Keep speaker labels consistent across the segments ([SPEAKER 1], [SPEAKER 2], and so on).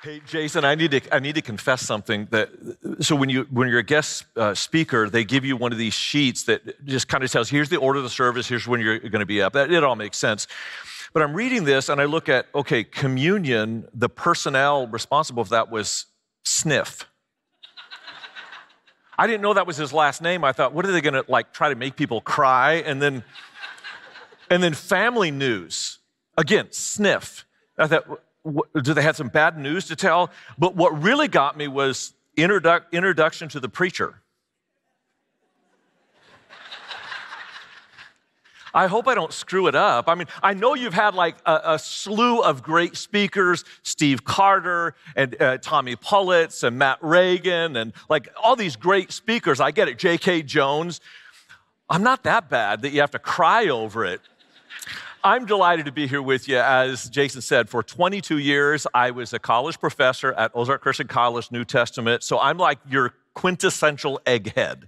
[SPEAKER 1] Hey, Jason, I need to confess something. So when you're a guest speaker, they give you one of these sheets that just kind of tells, here's the order of the service, here's when you're going to be up. It all makes sense. But I'm reading this and I look at, okay, communion, the personnel responsible for that was Sniff. I didn't know that was his last name. I thought, what are they going to try to make people cry? And then family news, again, Sniff. I thought, do they have some bad news to tell? But what really got me was introduction to the preacher. I hope I don't screw it up. I mean, I know you've had a slew of great speakers, Steve Carter and Tommy Pullitz and Matt Reagan and all these great speakers. I get it, J.K. Jones. I'm not that bad that you have to cry over it. I'm delighted to be here with you. As Jason said, for 22 years, I was a college professor at Ozark Christian College, New Testament. So I'm like your quintessential egghead.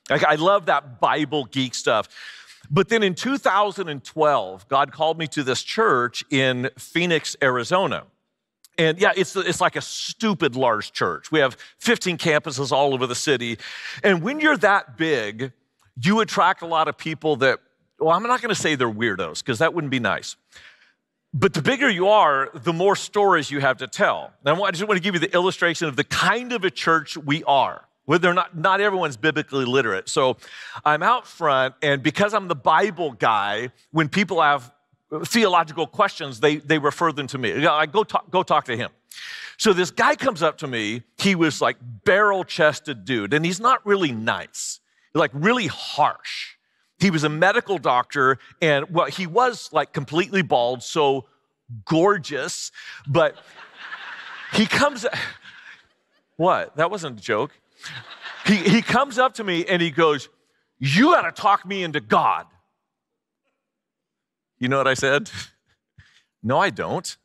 [SPEAKER 1] I love that Bible geek stuff. But then in 2012, God called me to this church in Phoenix, Arizona. And yeah, it's like a stupid large church. We have 15 campuses all over the city. And when you're that big, you attract a lot of people that, well, I'm not going to say they're weirdos because that wouldn't be nice. But the bigger you are, the more stories you have to tell. Now, I just want to give you the illustration of the kind of a church we are. Well, not everyone's biblically literate. So I'm out front, and because I'm the Bible guy, when people have theological questions, they refer them to me. I go talk to him. So this guy comes up to me. He was like barrel-chested dude, and he's not really nice. He's really harsh. He was a medical doctor, and well, he was completely bald, so gorgeous, but he comes, what? That wasn't a joke. He comes up to me and he goes, "You got to talk me into God." You know what I said? No, I don't.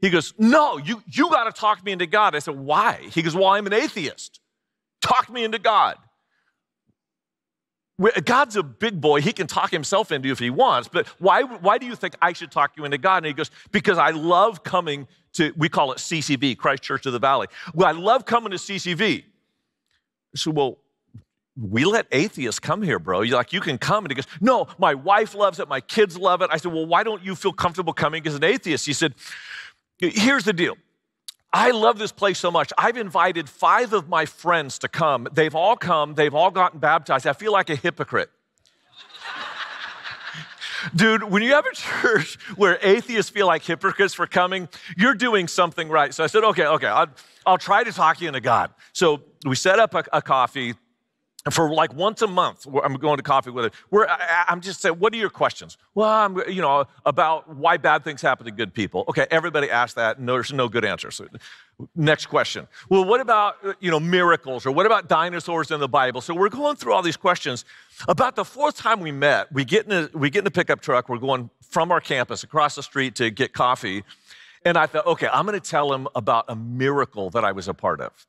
[SPEAKER 1] He goes, "No, you got to talk me into God." I said, "Why?" He goes, "Well, I'm an atheist. Talk me into God." God's a big boy. He can talk himself into you if he wants, but why do you think I should talk you into God? And he goes, "Because I love coming to," we call it CCV, Christ Church of the Valley. "Well, I love coming to CCV." So, well, we let atheists come here, bro. You can come. And he goes, "No, my wife loves it. My kids love it." I said, "Well, why don't you feel comfortable coming as an atheist?" He said, "Here's the deal. I love this place so much. I've invited 5 of my friends to come. They've all come. They've all gotten baptized. I feel like a hypocrite." Dude, when you have a church where atheists feel like hypocrites for coming, you're doing something right. So I said, okay, I'll try to talk you into God. So we set up a coffee. For once a month, I'm going to coffee with it. I'm just saying, "What are your questions?" "Well, about why bad things happen to good people." Okay, everybody asked that, and there's no good answer. So, next question. "Well, what about, miracles, or what about dinosaurs in the Bible?" So we're going through all these questions. About the 4th time we met, we get in a pickup truck. We're going from our campus across the street to get coffee. And I thought, okay, I'm going to tell him about a miracle that I was a part of.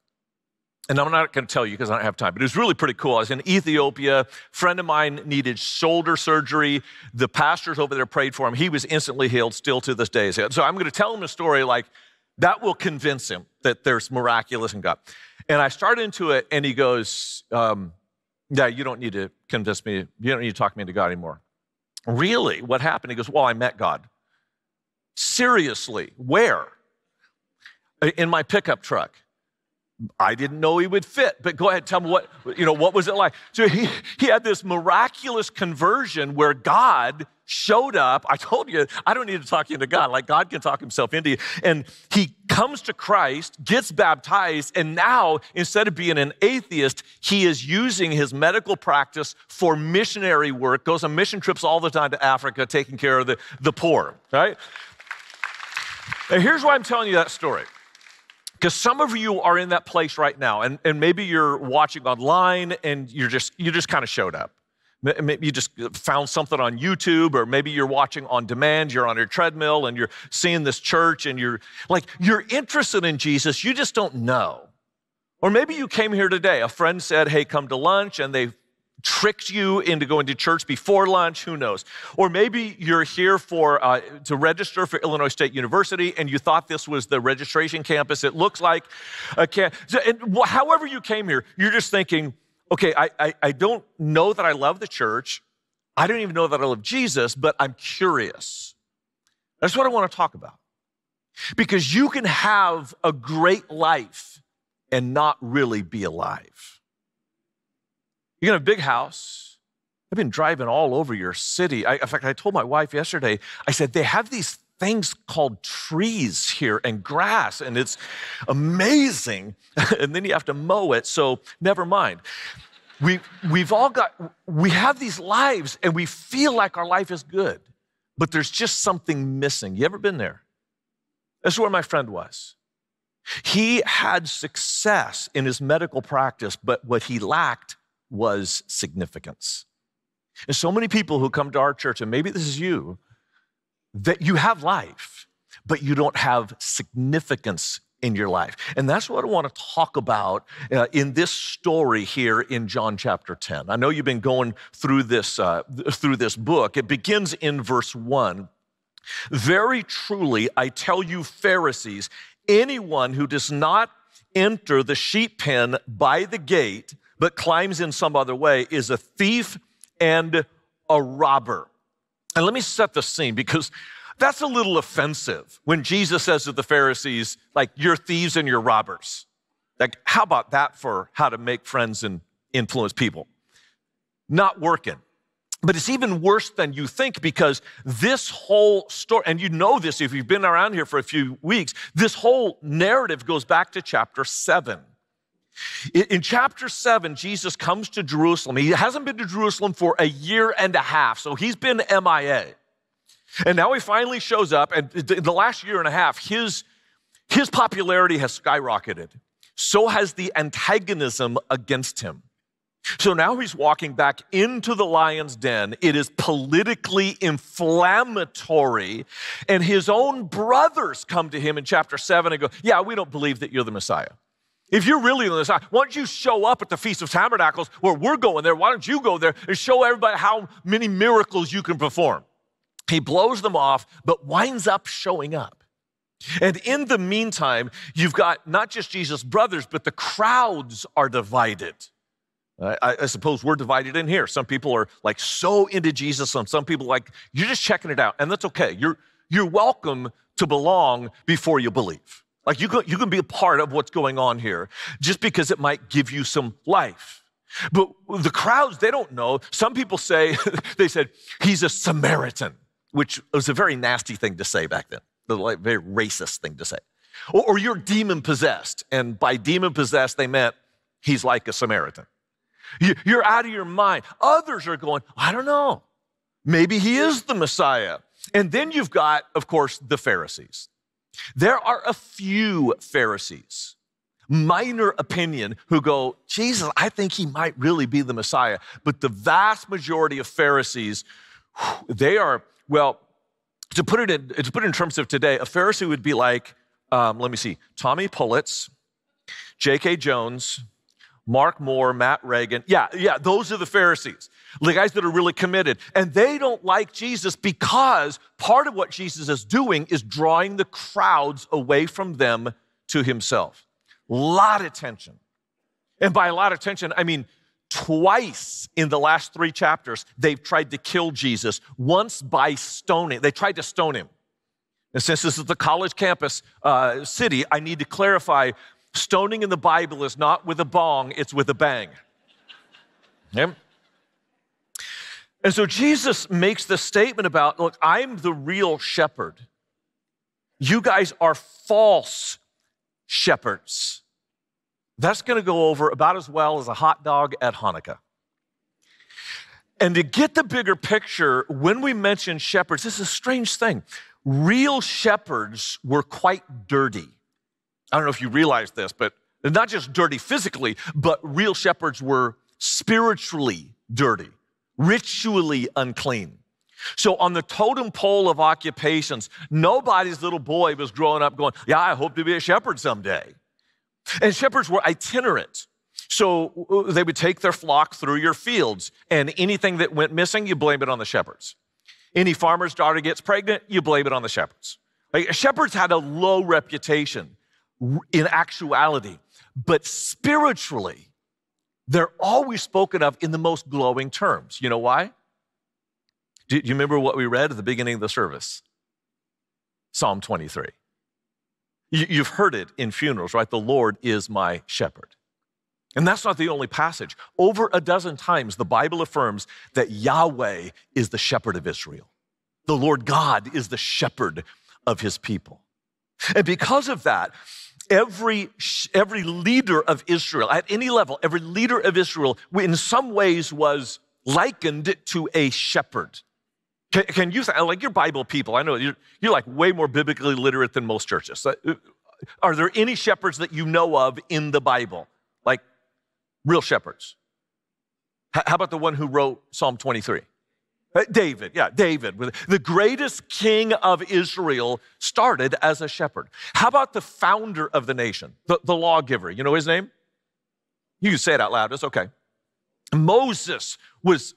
[SPEAKER 1] And I'm not going to tell you because I don't have time, but it was really pretty cool. I was in Ethiopia. A friend of mine needed shoulder surgery. The pastors over there prayed for him. He was instantly healed, still to this day. So I'm going to tell him a story that will convince him that there's miraculous in God. And I start into it, and he goes, "Yeah, you don't need to convince me. You don't need to talk me into God anymore." "Really? What happened?" He goes, "Well, I met God." "Seriously? Where?" "In my pickup truck." I didn't know he would fit, but go ahead, tell me what was it like? So he had this miraculous conversion where God showed up. I told you, I don't need to talk you into God. God can talk himself into you. And he comes to Christ, gets baptized, and now, instead of being an atheist, he is using his medical practice for missionary work, goes on mission trips all the time to Africa, taking care of the poor, right? And here's why I'm telling you that story. Because some of you are in that place right now, and maybe you're watching online and you just kind of showed up. Maybe you just found something on YouTube, or maybe you're watching on demand, you're on your treadmill and you're seeing this church and you're interested in Jesus, you just don't know. Or maybe you came here today. A friend said, "Hey, come to lunch," and they tricked you into going to church before lunch, who knows? Or maybe you're here to register for Illinois State University and you thought this was the registration campus. It looks like a campus. However you came here, you're just thinking, okay, I don't know that I love the church. I don't even know that I love Jesus, but I'm curious. That's what I want to talk about. Because you can have a great life and not really be alive. You got a big house. I've been driving all over your city. In fact, I told my wife yesterday, I said, they have these things called trees here and grass, and it's amazing. And then you have to mow it, so never mind. We have these lives, and we feel like our life is good, but there's just something missing. You ever been there? That's where my friend was. He had success in his medical practice, but what he lacked was significance. And so many people who come to our church, and maybe this is you, that you have life, but you don't have significance in your life. And that's what I want to talk about in this story here in John chapter 10. I know you've been going through this book. It begins in verse 1. Very truly, I tell you, Pharisees, anyone who does not enter the sheep pen by the gate, but climbs in some other way, is a thief and a robber. And let me set the scene, because that's a little offensive when Jesus says to the Pharisees, like, you're thieves and you're robbers. Like, how about that for how to make friends and influence people? Not working. But it's even worse than you think, because this whole story, and you know this if you've been around here for a few weeks, this whole narrative goes back to chapter 7. In chapter 7, Jesus comes to Jerusalem. He hasn't been to Jerusalem for a year and a half, so he's been MIA. And now he finally shows up, and in the last year and a half, his popularity has skyrocketed. So has the antagonism against him. So now he's walking back into the lion's den. It is politically inflammatory, and his own brothers come to him in chapter 7 and go, yeah, we don't believe that you're the Messiah. If you're really the Messiah, why don't you show up at the Feast of Tabernacles where we're going there? Why don't you go there and show everybody how many miracles you can perform? He blows them off, but winds up showing up. And in the meantime, you've got not just Jesus' brothers, but the crowds are divided. I suppose we're divided in here. Some people are like so into Jesus, and some people like, you're just checking it out, and that's okay. You're welcome to belong before you believe. Like you can be a part of what's going on here just because it might give you some life. But the crowds, they don't know. Some people say, they said, he's a Samaritan, which was a very nasty thing to say back then, a very racist thing to say. Or you're demon-possessed, and by demon-possessed, they meant he's like a Samaritan. You're out of your mind. Others are going, I don't know, maybe he is the Messiah. And then you've got, of course, the Pharisees. There are a few Pharisees, minor opinion, who go, Jesus, I think he might really be the Messiah. But the vast majority of Pharisees, they are, well, to put it in terms of today, a Pharisee would be like, let me see, Tommy Pullitz, J.K. Jones, Mark Moore, Matt Reagan. Yeah, those are the Pharisees, the guys that are really committed. And they don't like Jesus because part of what Jesus is doing is drawing the crowds away from them to himself. A lot of tension. And by a lot of tension, I mean twice in the last 3 chapters, they've tried to kill Jesus, once by stoning. They tried to stone him. And since this is the college campus city, I need to clarify, stoning in the Bible is not with a bong, it's with a bang. Okay? And so Jesus makes this statement about, look, I'm the real shepherd. You guys are false shepherds. That's going to go over about as well as a hot dog at Hanukkah. And to get the bigger picture, when we mention shepherds, this is a strange thing. Real shepherds were quite dirty. I don't know if you realize this, but not just dirty physically, but real shepherds were spiritually dirty, ritually unclean. So on the totem pole of occupations, nobody's little boy was growing up going, yeah, I hope to be a shepherd someday. And shepherds were itinerant. So they would take their flock through your fields, and anything that went missing, you blame it on the shepherds. Any farmer's daughter gets pregnant, you blame it on the shepherds. Like, shepherds had a low reputation in actuality, but spiritually, they're always spoken of in the most glowing terms. You know why? Do you remember what we read at the beginning of the service? Psalm 23. You've heard it in funerals, right? The Lord is my shepherd. And that's not the only passage. Over a dozen times, the Bible affirms that Yahweh is the shepherd of Israel. The Lord God is the shepherd of his people. And because of that, every leader of Israel, at any level, every leader of Israel, in some ways was likened to a shepherd. Can you, like, your Bible people, I know you're like way more biblically literate than most churches. Are there any shepherds that you know of in the Bible? Like, real shepherds. How about the one who wrote Psalm 23? David, David. The greatest king of Israel started as a shepherd. How about the founder of the nation, the lawgiver? You know his name? You can say it out loud, it's okay. Moses was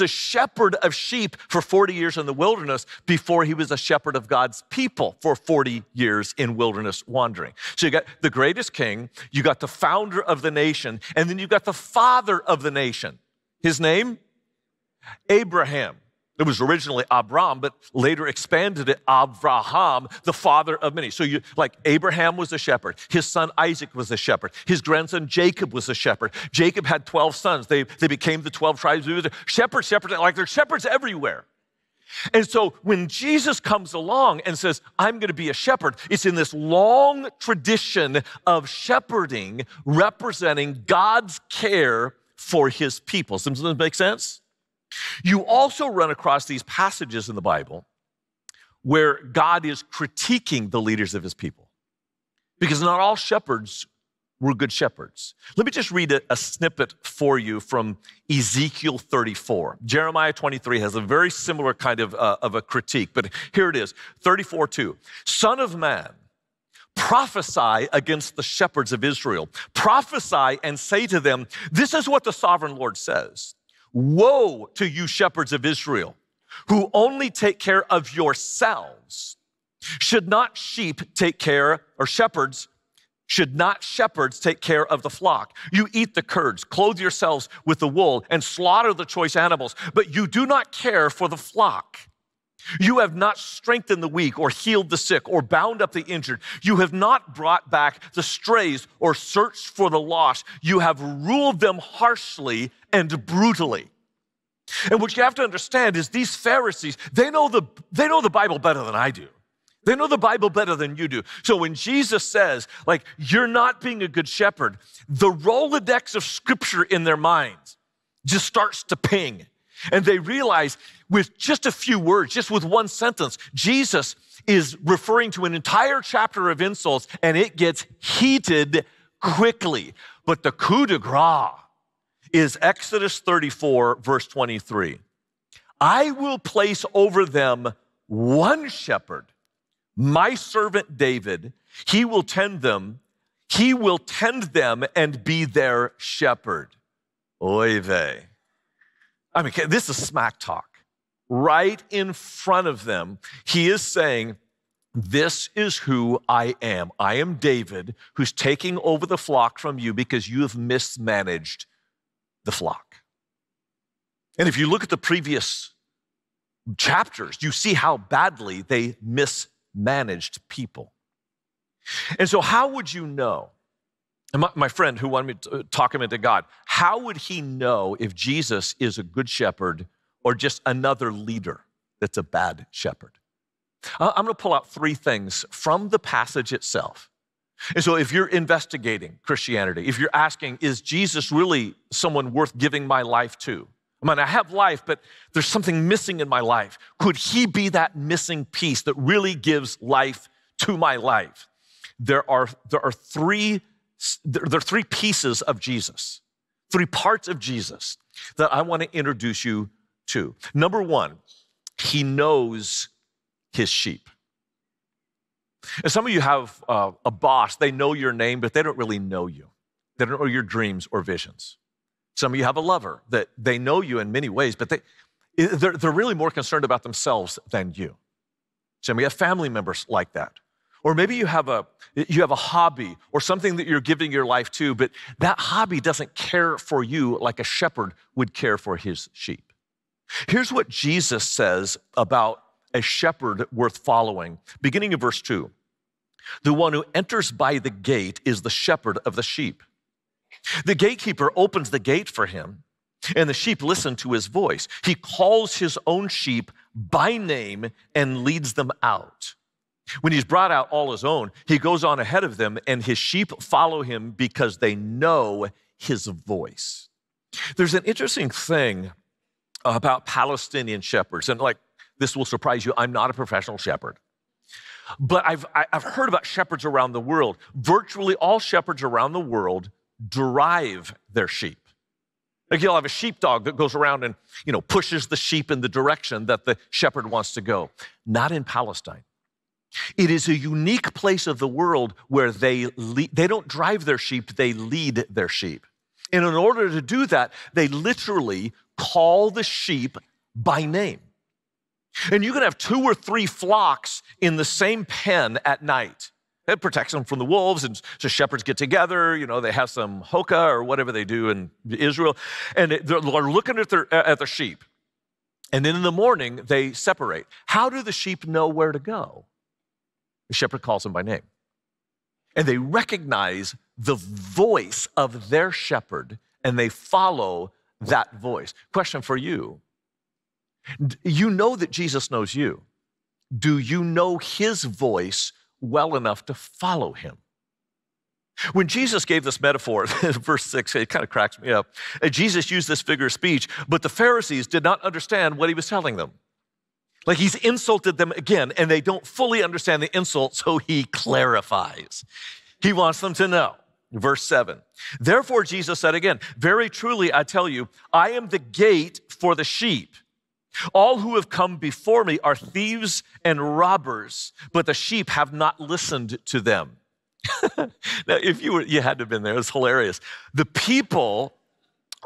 [SPEAKER 1] a shepherd of sheep for 40 years in the wilderness before he was a shepherd of God's people for 40 years in wilderness wandering. So you got the greatest king, you got the founder of the nation, and then you got the father of the nation. His name? Abraham. It was originally Abram, but later expanded it Avraham, the father of many. So Abraham was a shepherd. His son Isaac was a shepherd. His grandson Jacob was a shepherd. Jacob had 12 sons. They became the 12 tribes of Israel. Shepherds, like there's shepherds everywhere. And so when Jesus comes along and says, I'm going to be a shepherd, it's in this long tradition of shepherding representing God's care for his people. Does this make sense? You also run across these passages in the Bible where God is critiquing the leaders of his people, because not all shepherds were good shepherds. Let me just read a snippet for you from Ezekiel 34. Jeremiah 23 has a very similar kind of a critique, but here it is, 34:2. Son of man, prophesy against the shepherds of Israel. Prophesy and say to them, this is what the sovereign Lord says. Woe to you shepherds of Israel, who only take care of yourselves. Should not shepherds take care of the flock? You eat the curds, clothe yourselves with the wool, and slaughter the choice animals, but you do not care for the flock. You have not strengthened the weak or healed the sick or bound up the injured. You have not brought back the strays or searched for the lost. You have ruled them harshly and brutally. And what you have to understand is these Pharisees, they know the Bible better than I do. They know the Bible better than you do. So when Jesus says, you're not being a good shepherd, the Rolodex of Scripture in their minds just starts to ping. And they realize with just a few words, just with one sentence, Jesus is referring to an entire chapter of insults, and it gets heated quickly. But the coup de grace is Exodus 34, verse 23. I will place over them one shepherd, my servant David. He will tend them and be their shepherd. Oy vey. I mean, this is smack talk. Right in front of them, he is saying, this is who I am. I am David, who's taking over the flock from you because you have mismanaged the flock. And if you look at the previous chapters, you see how badly they mismanaged people. And so how would you know? And my friend who wanted me to talk him into God, how would he know if Jesus is a good shepherd or just another leader that's a bad shepherd? I'm going to pull out three things from the passage itself. And so if you're investigating Christianity, if you're asking, is Jesus really someone worth giving my life to? I mean, I have life, but there's something missing in my life. Could he be that missing piece that really gives life to my life? There are three pieces of Jesus, three parts of Jesus that I want to introduce you to. Number one, he knows his sheep. And some of you have a boss, they know your name, but they don't really know you. They don't know your dreams or visions. Some of you have a lover that they know you in many ways, but they're really more concerned about themselves than you. Some of you have family members like that. Or maybe you have a hobby or something that you're giving your life to, but that hobby doesn't care for you like a shepherd would care for his sheep. Here's what Jesus says about a shepherd worth following, beginning in verse 2. The one who enters by the gate is the shepherd of the sheep. The gatekeeper opens the gate for him, and the sheep listen to his voice. He calls his own sheep by name and leads them out. When he's brought out all his own, he goes on ahead of them, and his sheep follow him because they know his voice. There's an interesting thing about Palestinian shepherds, and like this will surprise you, I'm not a professional shepherd. But I've heard about shepherds around the world. Virtually all shepherds around the world drive their sheep. Like you'll have a sheepdog that goes around and, pushes the sheep in the direction that the shepherd wants to go. Not in Palestine. It is a unique place of the world where they don't drive their sheep, they lead their sheep. And in order to do that, they literally call the sheep by name. And you can have 2 or 3 flocks in the same pen at night. It protects them from the wolves, and so shepherds get together, they have some hoka or whatever they do in Israel, and they're looking at their sheep. And then in the morning, they separate. How do the sheep know where to go? The shepherd calls them by name. And they recognize the voice of their shepherd, and they follow that voice. Question for you. You know that Jesus knows you. Do you know his voice well enough to follow him? When Jesus gave this metaphor, verse 6, it kind of cracks me up. Jesus used this figure of speech, but the Pharisees did not understand what he was telling them. Like he's insulted them again, and they don't fully understand the insult, so he clarifies. He wants them to know. Verse 7, therefore Jesus said again, very truly I tell you, I am the gate for the sheep. All who have come before me are thieves and robbers, but the sheep have not listened to them. Now, if you had to have been there, it's hilarious. The people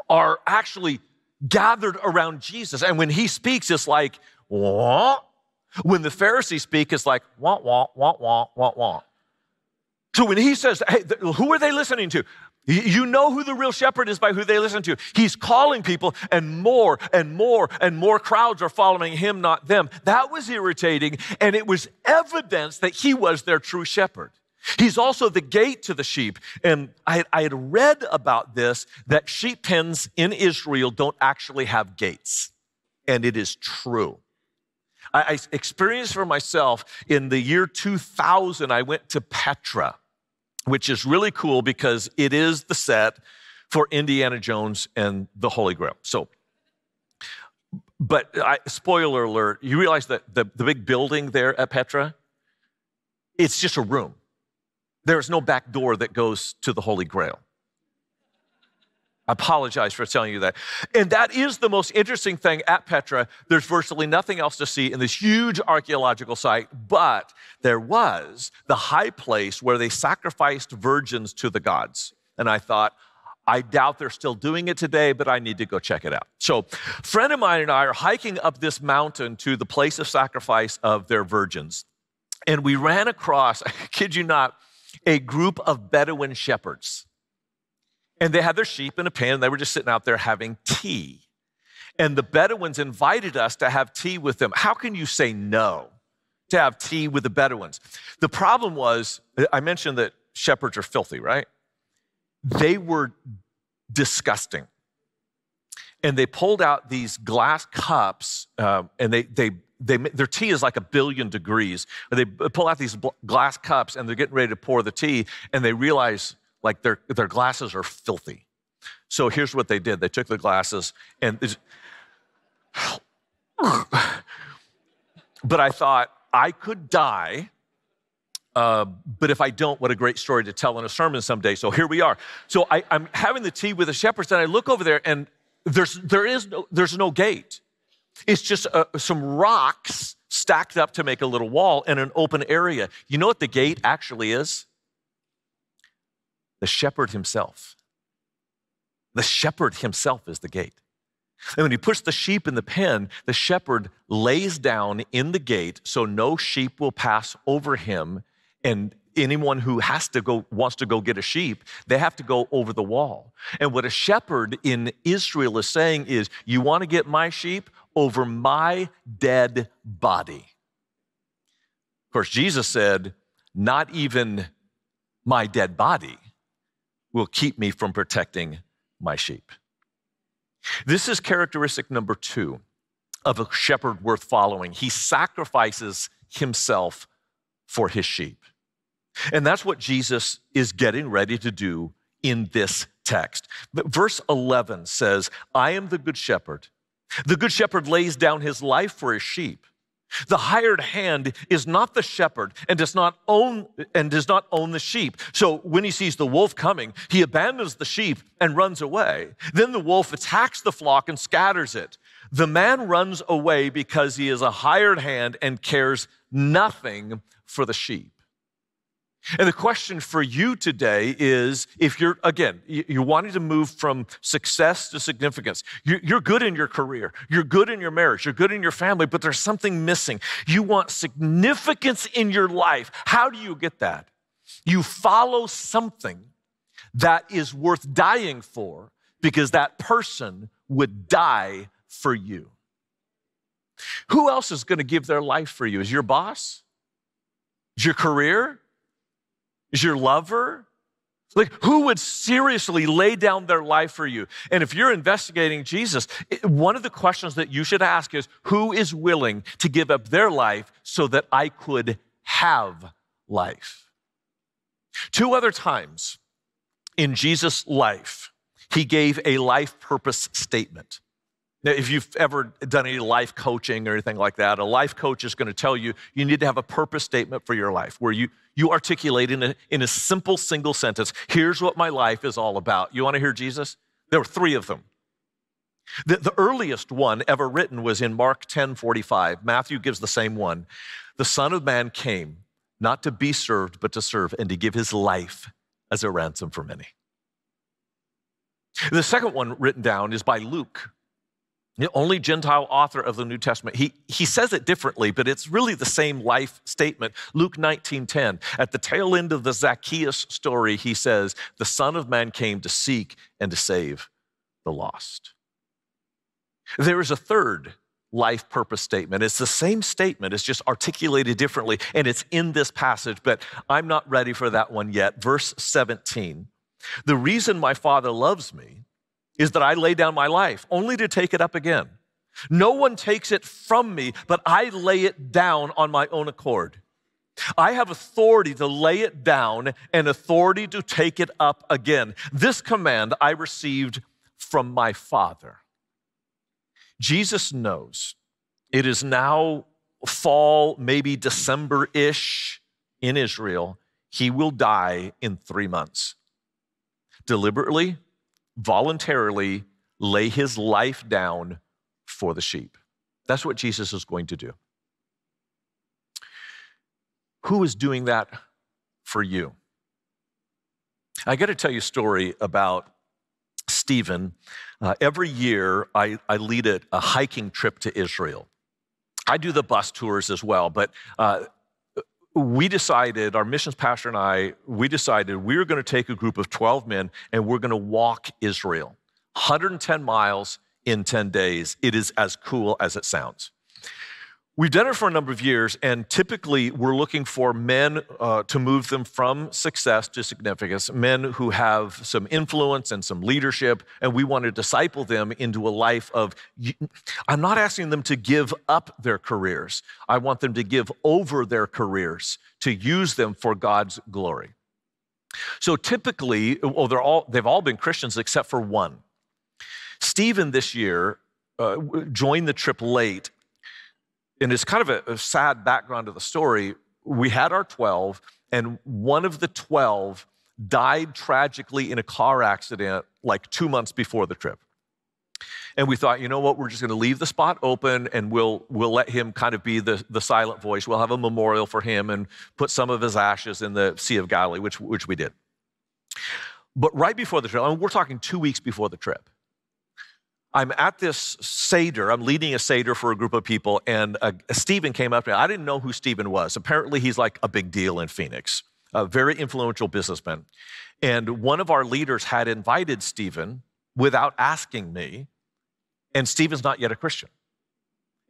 [SPEAKER 1] are actually gathered around Jesus, and when he speaks, it's like, wah. When the Pharisees speak, it's like, wah, wah, wah, wah, wah, wah. So when he says, hey, who are they listening to? You know who the real shepherd is by who they listen to. He's calling people, and more and more and more crowds are following him, not them. That was irritating, and it was evidence that he was their true shepherd. He's also the gate to the sheep. And I had read about this, that sheep pens in Israel don't actually have gates. And it is true. I experienced for myself in the year 2000, I went to Petra, which is really cool because it is the set for Indiana Jones and the Holy Grail. But spoiler alert, you realize that the big building there at Petra, it's just a room. There's no back door that goes to the Holy Grail. I apologize for telling you that. And that is the most interesting thing at Petra. There's virtually nothing else to see in this huge archaeological site, but there was the high place where they sacrificed virgins to the gods. And I thought, I doubt they're still doing it today, but I need to go check it out. So a friend of mine and I are hiking up this mountain to the place of sacrifice of their virgins. And we ran across, I kid you not, a group of Bedouin shepherds. And they had their sheep in a pen. They were just sitting out there having tea. And the Bedouins invited us to have tea with them. How can you say no to have tea with the Bedouins? The problem was, I mentioned that shepherds are filthy, right? They were disgusting. And they pulled out these glass cups, and their tea is like 1 billion degrees. They pull out these glass cups, and they're getting ready to pour the tea, and they realize like their glasses are filthy. So here's what they did. They took the glasses and but I thought I could die, but if I don't, what a great story to tell in a sermon someday. So here we are. So I'm having the tea with the shepherds, and I look over there, and there's no gate. It's just some rocks stacked up to make a little wall and an open area. You know what the gate actually is? The shepherd himself. The shepherd himself is the gate. And when he puts the sheep in the pen, the shepherd lays down in the gate so no sheep will pass over him, and anyone who wants to go get a sheep, they have to go over the wall. And what a shepherd in Israel is saying is, you want to get my sheep over my dead body. Of course, Jesus said, not even my dead body will keep me from protecting my sheep. This is characteristic number 2 of a shepherd worth following. He sacrifices himself for his sheep. And that's what Jesus is getting ready to do in this text. But verse 11 says, I am the good shepherd. The good shepherd lays down his life for his sheep. The hired hand is not the shepherd and does not own the sheep. So when he sees the wolf coming, he abandons the sheep and runs away. Then the wolf attacks the flock and scatters it. The man runs away because he is a hired hand and cares nothing for the sheep. And the question for you today is, if you're wanting to move from success to significance, you're good in your career, you're good in your marriage, you're good in your family, but there's something missing. You want significance in your life. How do you get that? You follow something that is worth dying for, because that person would die for you. Who else is going to give their life for you? Is your boss? Is your career? Is your lover? Like, who would seriously lay down their life for you? And if you're investigating Jesus, one of the questions that you should ask is, who is willing to give up their life so that I could have life? 2 other times in Jesus' life, he gave a life purpose statement. Now, if you've ever done any life coaching or anything like that, a life coach is going to tell you you need to have a purpose statement for your life where you articulate in a simple single sentence, here's what my life is all about. You want to hear Jesus? There were 3 of them. The earliest one ever written was in Mark 10:45. Matthew gives the same one. The Son of Man came not to be served, but to serve and to give his life as a ransom for many. The second one written down is by Luke, the only Gentile author of the New Testament. He says it differently, but it's really the same life statement. Luke 19:10. At the tail end of the Zacchaeus story, he says, the Son of Man came to seek and to save the lost. There is a third life purpose statement. It's the same statement, it's just articulated differently, and it's in this passage, but I'm not ready for that one yet. Verse 17. The reason my Father loves me is that I lay down my life only to take it up again. No one takes it from me, but I lay it down on my own accord. I have authority to lay it down and authority to take it up again. This command I received from my Father. Jesus knows it is now fall, maybe December-ish in Israel. He will die in 3 months. Deliberately, voluntarily lay his life down for the sheep. That's what Jesus is going to do. Who is doing that for you? I got to tell you a story about Stephen. Every year, I lead a hiking trip to Israel. I do the bus tours as well, but we decided, our missions pastor and I, we decided we were going to take a group of 12 men and we're going to walk Israel. 110 miles in 10 days. It is as cool as it sounds. We've done it for a number of years, and typically we're looking for men to move them from success to significance, men who have some influence and some leadership, and we want to disciple them into a life of, I'm not asking them to give up their careers. I want them to give over their careers, to use them for God's glory. So typically, they've all been Christians except for one. Stephen this year joined the trip late. And it's kind of a sad background to the story. We had our 12, and one of the 12 died tragically in a car accident like 2 months before the trip. And we thought, you know what, we're just going to leave the spot open, and we'll let him kind of be the silent voice. We'll have a memorial for him and put some of his ashes in the Sea of Galilee, which we did. But right before the trip, I mean, we're talking 2 weeks before the trip, I'm at this Seder. I'm leading a Seder for a group of people, and Stephen came up to me. I didn't know who Stephen was. Apparently, he's like a big deal in Phoenix, a very influential businessman. And one of our leaders had invited Stephen without asking me, and Stephen's not yet a Christian.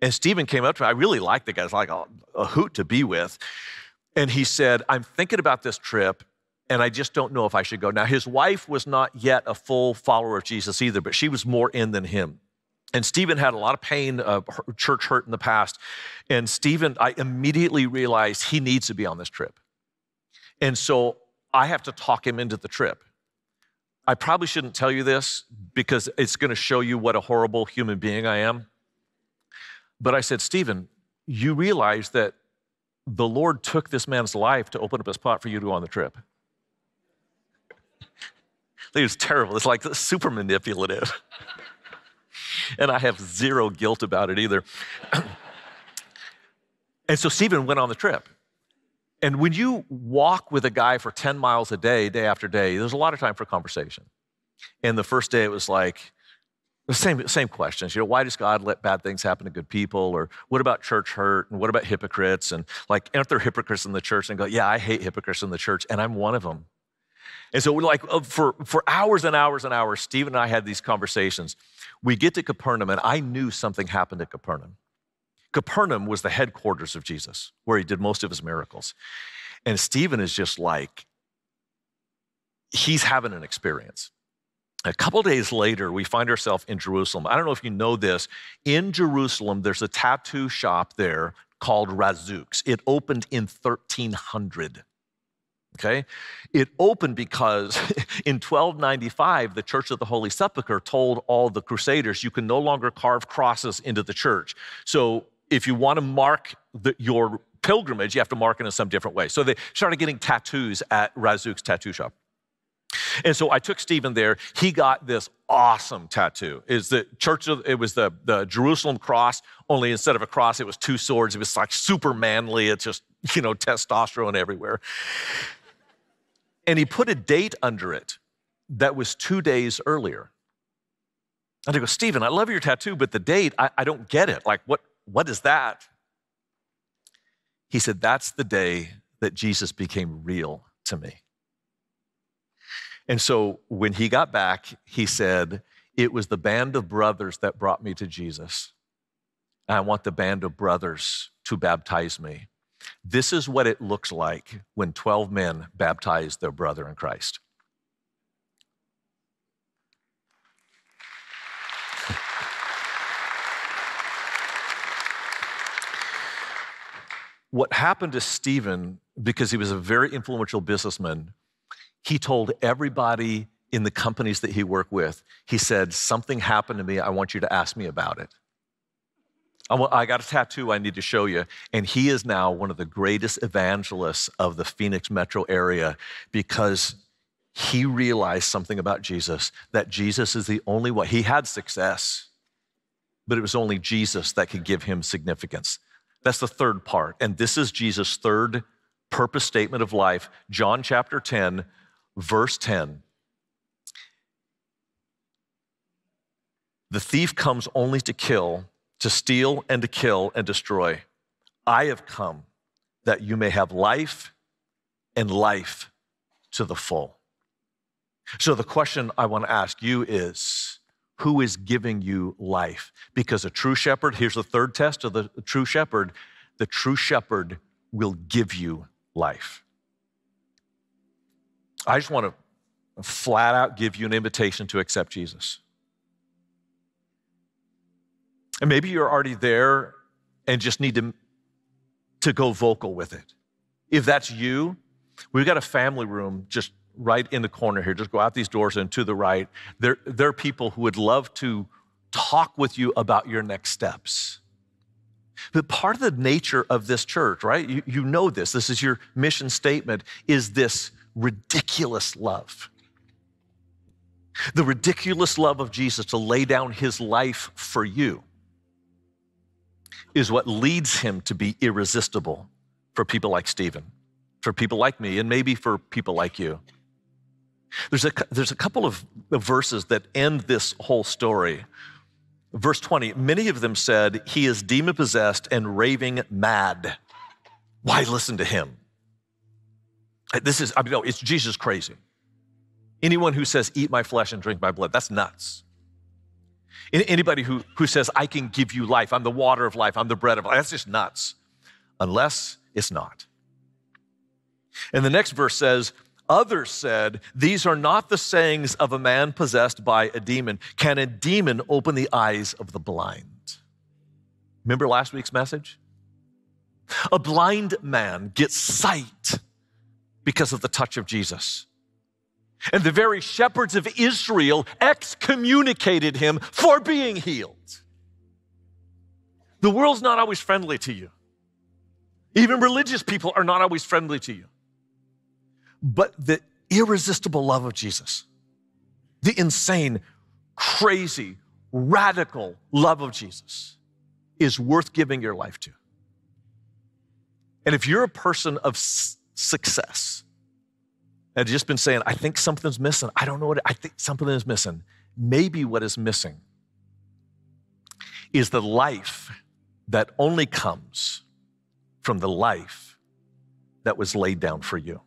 [SPEAKER 1] And Stephen came up to me. I really liked the guy. It's like a hoot to be with. And he said, I'm thinking about this trip, and I just don't know if I should go. Now, his wife was not yet a full follower of Jesus either, but she was more in than him. And Stephen had a lot of pain, church hurt in the past. And Stephen, I immediately realized he needs to be on this trip. And so I have to talk him into the trip. I probably shouldn't tell you this because it's going to show you what a horrible human being I am. But I said, Stephen, you realize that the Lord took this man's life to open up a spot for you to go on the trip. It was terrible. It's like super manipulative. And I have zero guilt about it either. And so Stephen went on the trip. And when you walk with a guy for 10 miles a day, day after day, there's a lot of time for conversation. And the first day it was like, the same questions. Why does God let bad things happen to good people? Or what about church hurt? And what about hypocrites? And like, aren't there hypocrites in the church? And go, yeah, I hate hypocrites in the church, and I'm one of them. And so we're like, for hours and hours and hours, Steve and I had these conversations. We get to Capernaum, and I knew something happened at Capernaum. Capernaum was the headquarters of Jesus, where he did most of his miracles. And Stephen is just like, he's having an experience. A couple days later, we find ourselves in Jerusalem. I don't know if you know this. In Jerusalem, there's a tattoo shop there called Razzouk's. It opened in 1300. Okay? It opened because in 1295, the Church of the Holy Sepulchre told all the Crusaders, you can no longer carve crosses into the church. So if you want to mark your pilgrimage, you have to mark it in some different way. So they started getting tattoos at Razzouk's tattoo shop. And so I took Stephen there. He got this awesome tattoo. It was the Jerusalem cross, only instead of a cross, it was two swords. It was like super manly. It's just, testosterone everywhere. And he put a date under it that was 2 days earlier. And I go, Stephen, I love your tattoo, but the date, I don't get it. Like, what is that? He said, that's the day that Jesus became real to me. And so when he got back, he said, it was the band of brothers that brought me to Jesus. I want the band of brothers to baptize me. This is what it looks like when 12 men baptize their brother in Christ. What happened to Stephen, because he was a very influential businessman, he told everybody in the companies that he worked with, he said, something happened to me, I want you to ask me about it. I got a tattoo I need to show you. And he is now one of the greatest evangelists of the Phoenix metro area because he realized something about Jesus, that Jesus is the only way. He had success, but it was only Jesus that could give him significance. That's the third part. And this is Jesus' third purpose statement of life, John chapter 10, verse 10. The thief comes only to kill, to steal, and to kill and destroy. I have come that you may have life and life to the full. So the question I want to ask you is, who is giving you life? Because a true shepherd, here's the third test of the true shepherd will give you life. I just want to flat out give you an invitation to accept Jesus. And maybe you're already there and just need to go vocal with it. If that's you, we've got a family room just right in the corner here. Just go out these doors and to the right. There are people who would love to talk with you about your next steps. But part of the nature of this church, right? You know this. This is your mission statement, is this ridiculous love. The ridiculous love of Jesus to lay down his life for you is what leads him to be irresistible for people like Stephen, for people like me, and maybe for people like you. There's a couple of verses that end this whole story. Verse 20, many of them said, he is demon-possessed and raving mad. Why listen to him? It's Jesus crazy. Anyone who says, eat my flesh and drink my blood, that's nuts. Anybody who says, I can give you life, I'm the water of life, I'm the bread of life, that's just nuts, unless it's not. And the next verse says, others said, these are not the sayings of a man possessed by a demon. Can a demon open the eyes of the blind? Remember last week's message? A blind man gets sight because of the touch of Jesus. And the very shepherds of Israel excommunicated him for being healed. The world's not always friendly to you. Even religious people are not always friendly to you. But the irresistible love of Jesus, the insane, crazy, radical love of Jesus is worth giving your life to. And if you're a person of success, and just been saying, I think something's missing. I don't know what, I think something is missing. Maybe what is missing is the life that only comes from the life that was laid down for you.